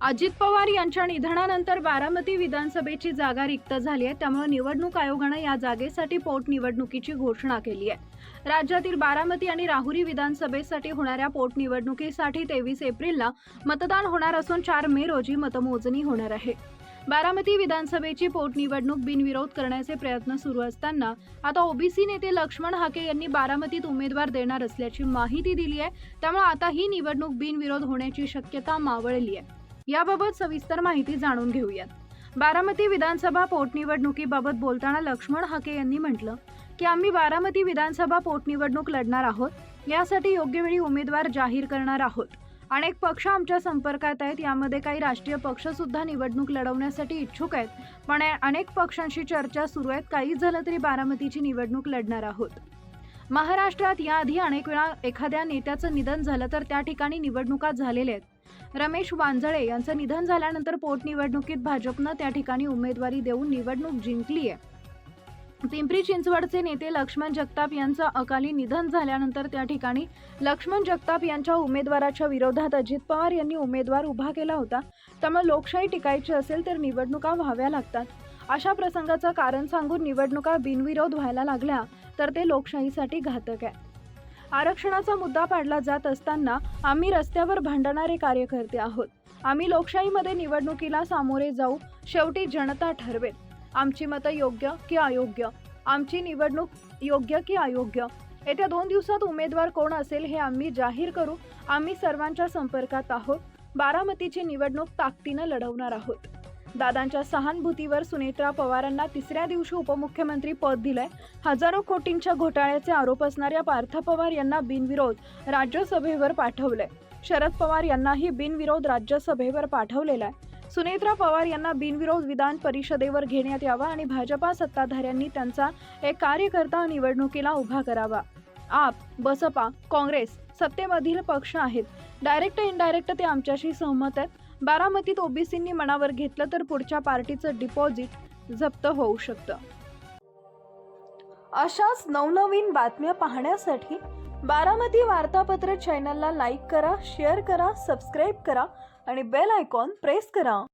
अजित पवार यांच्या निधनानंतर बारामती विधानसभेची जागा रिक्त झाली आहे। त्यामुळे निवडणूक आयोगानं या जागेसाठी पोटनिवडणुकीची घोषणा केली आहे। राज्यातील बारामती आणि राहुरी विधानसभेसाठी होणाऱ्या पोटनिवडणुकीसाठी 23 एप्रिलला मतदान होणार असून 4 मे रोजी मतमोजणी होणार आहे। बारामती विधानसभेची पोटनिवडणूक बिनविरोध करण्याचे प्रयत्न सुरू असताना आता ओबीसी नेते लक्ष्मण हाके यांनी बारामतीत उमेदवार देणार असल्याची माहिती दिली आहे। त्यामुळे आता ही निवडणूक बिनविरोध होण्याची शक्यता मावळली आहे। याबाबत सविस्तर माहिती जाणून घेऊयात। बारामती विधानसभा पोटनिवडणुकीबाबत बोलताना लक्ष्मण हाके यांनी म्हटलं की आम्ही बारामती विधानसभा पोटनिवडणूक लढणार आहोत। यासाठी योग्य वेळी उमेदवार जाहीर करणार आहोत। अनेक पक्ष आमच्या संपर्कात आहेत। यामध्ये काही राष्ट्रीय पक्ष सुद्धा निवडणूक लढवण्यासाठी इच्छुक आहेत। पण अनेक पक्षांशी चर्चा सुरू आहेत। काही झालं तरी बारामतीची निवडणूक लढणार आहोत। महाराष्ट्रात याआधी अनेक वेळा एखाद्या नेत्याचं निधन झालं तर त्या ठिकाणी निवडणुका झालेल्या आहेत। रमेश वांजळे यांचं निधन झाल्यानंतर पोटनिवडणुकीत भाजपनं त्या ठिकाणी उमेदवारी देऊन निवडणूक जिंकली आहे। पिंपरी चिंचवडचे नेते लक्ष्मण जगताप यांचं अकाली निधन झाल्यानंतर त्या ठिकाणी लक्ष्मण जगताप यांच्या उमेदवाराच्या विरोधात अजित पवार यांनी उमेदवार उभा केला होता। त्यामुळे लोकशाही टिकायची असेल तर निवडणुका व्हाव्या लागतात। अशा प्रसंगाचं कारण सांगून निवडणुका बिनविरोध व्हायला लागल्या तर ते लोकशाहीसाठी घातक आहे। आरक्षणाचा मुद्दा पाडला जात असताना आम्ही रस्त्यावर भांडणारे कार्यकर्ते आहोत। आम्ही लोकशाहीमध्ये निवडणुकीला सामोरे जाऊ। शेवटी जनता ठरवेल आमची मतं योग्य की अयोग्य, आमची निवडणूक योग्य की अयोग्य। येत्या 2 दिवसात उमेदवार कोण असेल हे आम्ही जाहीर करू। आम्ही सर्वांच्या संपर्कात आहोत। बारामतीची निवडणूक ताकदीनं लढवणार आहोत। दादांच्या सहानुभूतीवर सुनेत्रा पवारांना 3ऱ्या दिवशी उपमुख्यमंत्री पद दिलंय। हजारो कोटींच्या घोटाळ्याचे आरोप असणाऱ्या पार्थ पवार यांना बिनविरोध राज्यसभेवर पाठवलंय। शरद पवार यांनाही बिनविरोध राज्यसभेवर पाठवलेलं आहे। सुनेत्रा पवार यांना बिनविरोध विधान परिषदेवर घेण्यात यावा आणि भाजपा सत्ताधाऱ्यांनी त्यांचा एक कार्यकर्ता निवडणुकीला उभा करावा। आप, बसपा, काँग्रेस सत्तेमधील पक्ष आहेत। डायरेक्ट इनडायरेक्ट ते आमच्याशी सहमत आहेत। बारामतीत ओबीसींनी मनावर घेतलं तर पुढच्या पार्टीचं डिपॉझिट जप्त होऊ शकतं। अशाच नवनवीन बातम्या पाहण्यासाठी बारामती वार्तापत्र चॅनलला लाईक करा, शेअर करा, सबस्क्राईब करा आणि बेल आयकॉन प्रेस करा।